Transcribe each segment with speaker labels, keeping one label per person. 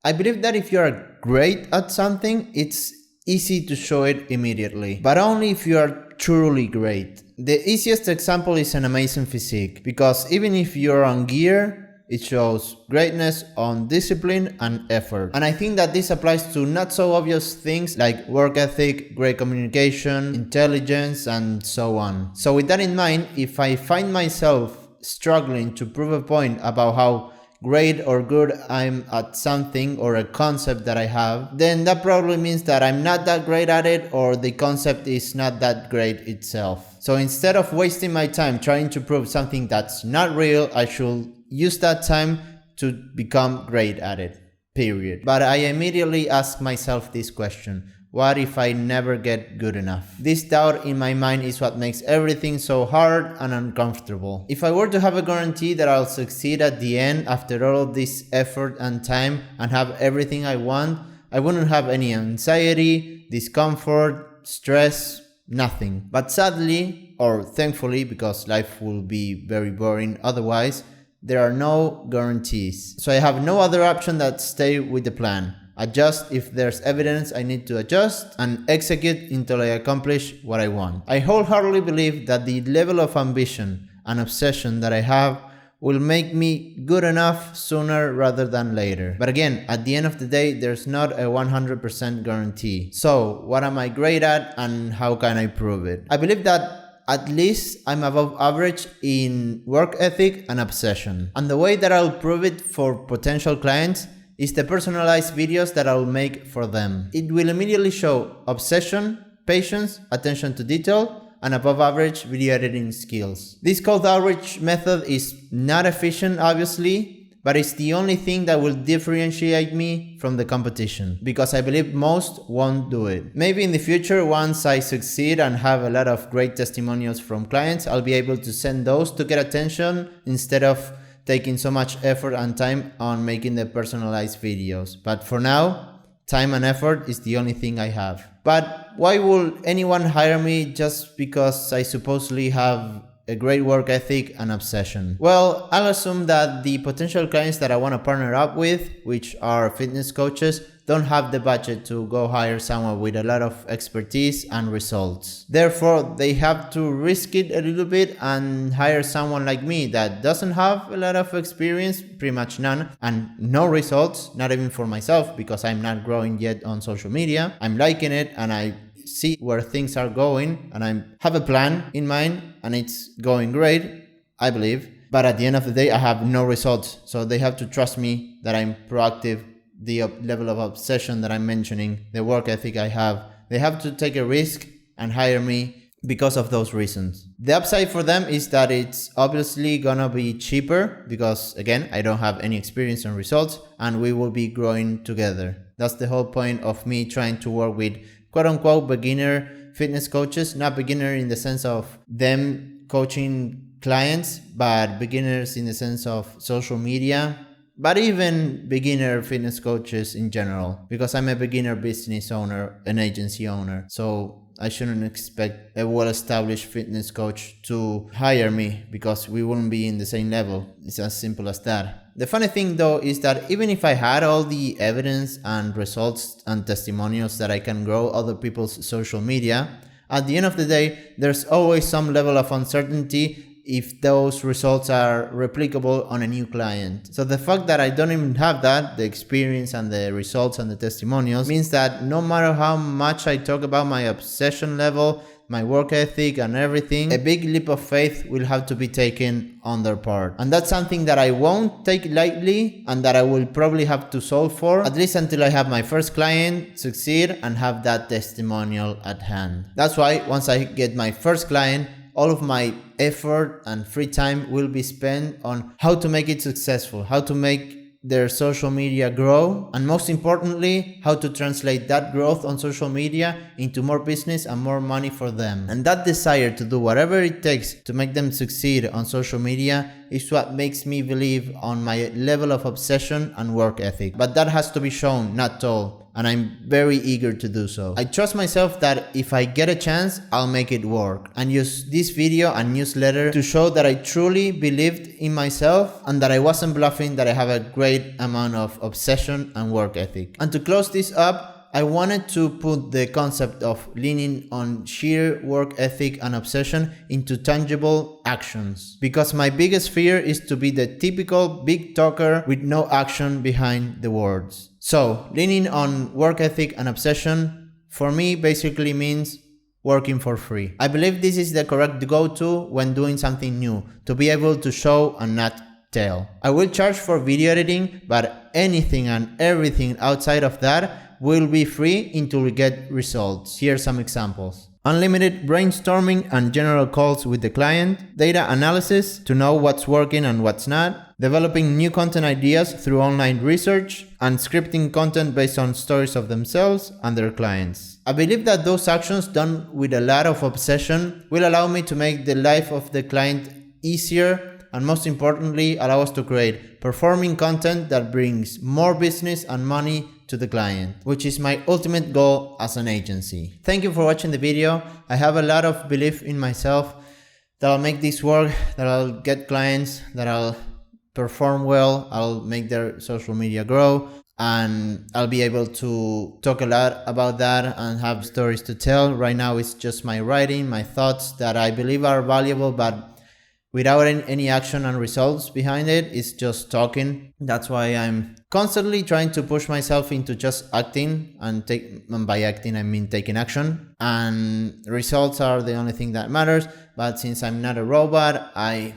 Speaker 1: I believe that if you are great at something, it's easy to show it immediately, but only if you are truly great. The easiest example is an amazing physique, because even if you're on gear, it shows greatness on discipline and effort. And I think that this applies to not so obvious things like work ethic, great communication, intelligence, and so on. So with that in mind, if I find myself struggling to prove a point about how great or good I'm at something or a concept that I have, then that probably means that I'm not that great at it, or the concept is not that great itself. So instead of wasting my time trying to prove something that's not real, I should use that time to become great at it, period. But I immediately ask myself this question: what if I never get good enough? This doubt in my mind is what makes everything so hard and uncomfortable. If I were to have a guarantee that I'll succeed at the end after all of this effort and time and have everything I want, I wouldn't have any anxiety, discomfort, stress, nothing. But sadly, or thankfully, because life will be very boring otherwise, there are no guarantees. So I have no other option than stay with the plan. Adjust if there's evidence I need to adjust, and execute until I accomplish what I want. I wholeheartedly believe that the level of ambition and obsession that I have will make me good enough sooner rather than later. But again, at the end of the day, there's not a 100% guarantee. So what am I great at, and how can I prove it? I believe that at least I'm above average in work ethic and obsession. And the way that I'll prove it for potential clients is the personalized videos that I'll make for them. It will immediately show obsession, patience, attention to detail, and above average video editing skills. This cold outreach method is not efficient, obviously, but it's the only thing that will differentiate me from the competition, because I believe most won't do it. Maybe in the future, once I succeed and have a lot of great testimonials from clients, I'll be able to send those to get attention instead of taking so much effort and time on making the personalized videos. But for now, time and effort is the only thing I have. But why would anyone hire me just because I supposedly have a great work ethic and obsession? Well, I'll assume that the potential clients that I want to partner up with, which are fitness coaches, don't have the budget to go hire someone with a lot of expertise and results. Therefore, they have to risk it a little bit and hire someone like me that doesn't have a lot of experience, pretty much none, and no results, not even for myself, because I'm not growing yet on social media. I'm liking it and I see where things are going, and I have a plan in mind and it's going great, I believe. But at the end of the day, I have no results. So they have to trust me that I'm proactive, the level of obsession that I'm mentioning, the work ethic I have. They have to take a risk and hire me because of those reasons. The upside for them is that it's obviously gonna be cheaper because, again, I don't have any experience and results, and we will be growing together. That's the whole point of me trying to work with quote-unquote beginner fitness coaches. Not beginner in the sense of them coaching clients, but beginners in the sense of social media, but even beginner fitness coaches in general, because I'm a beginner business owner, an agency owner. So I shouldn't expect a well-established fitness coach to hire me because we wouldn't be in the same level. It's as simple as that. The funny thing though is that even if I had all the evidence and results and testimonials that I can grow other people's social media, at the end of the day, there's always some level of uncertainty if those results are replicable on a new client. So the fact that I don't even have that, the experience and the results and the testimonials, means that no matter how much I talk about my obsession level, my work ethic and everything, a big leap of faith will have to be taken on their part. And that's something that I won't take lightly and that I will probably have to solve for, at least until I have my first client succeed and have that testimonial at hand. That's why once I get my first client, all of my effort and free time will be spent on how to make it successful, how to make their social media grow, and most importantly, how to translate that growth on social media into more business and more money for them. And that desire to do whatever it takes to make them succeed on social media is what makes me believe on my level of obsession and work ethic. But that has to be shown, not told. and I'm very eager to do so. I trust myself that if I get a chance, I'll make it work, and use this video and newsletter to show that I truly believed in myself and that I wasn't bluffing, that I have a great amount of obsession and work ethic. And to close this up, I wanted to put the concept of leaning on sheer work ethic and obsession into tangible actions, because my biggest fear is to be the typical big talker with no action behind the words. So, leaning on work ethic and obsession for me basically means working for free. I believe this is the correct go-to when doing something new, to be able to show and not tell. I will charge for video editing, but anything and everything outside of that will be free until we get results. Here are some examples. Unlimited brainstorming and general calls with the client, data analysis to know what's working and what's not, developing new content ideas through online research, and scripting content based on stories of themselves and their clients. I believe that those actions done with a lot of obsession will allow me to make the life of the client easier, and most importantly, allow us to create performing content that brings more business and money to the client, which is my ultimate goal as an agency. Thank you for watching the video. I have a lot of belief in myself that I'll make this work, that I'll get clients, that I'll perform well, I'll make their social media grow, and I'll be able to talk a lot about that and have stories to tell. Right now it's just my writing, my thoughts that I believe are valuable, but without any action and results behind it. It's just talking. That's why I'm constantly trying to push myself into just acting, and by acting I mean taking action, and results are the only thing that matters. But since I'm not a robot, I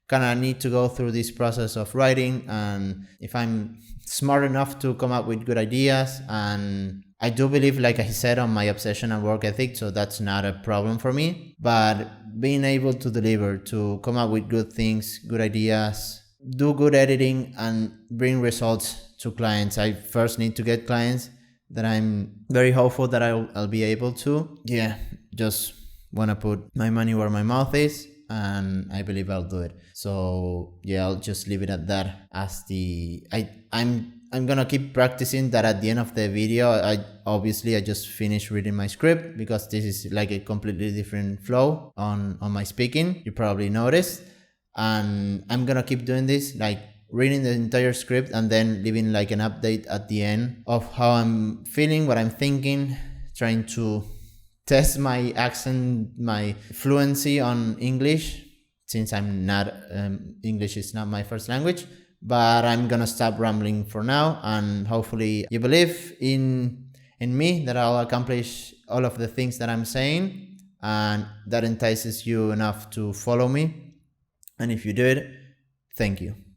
Speaker 1: kind of need to go through this process of writing, and if I'm smart enough to come up with good ideas, and I do believe, like I said, on my obsession and work ethic, so that's not a problem for me. But being able to deliver, to come up with good things, good ideas, do good editing, and bring results to clients. I first need to get clients that I'm very hopeful that I'll be able to. Yeah, just want to put my money where my mouth is, and I believe I'll do it. So yeah, I'll just leave it at that. As I'm gonna keep practicing that. At the end of the video, I just finished reading my script, because this is like a completely different flow on my speaking, you probably noticed. And I'm gonna keep doing this, like reading the entire script and then leaving like an update at the end of how I'm feeling, what I'm thinking, trying to test my accent, my fluency on English, since I'm not English is not my first language. But I'm gonna stop rambling for now, and hopefully you believe in me that I'll accomplish all of the things that I'm saying, and that entices you enough to follow me. And if you did, thank you.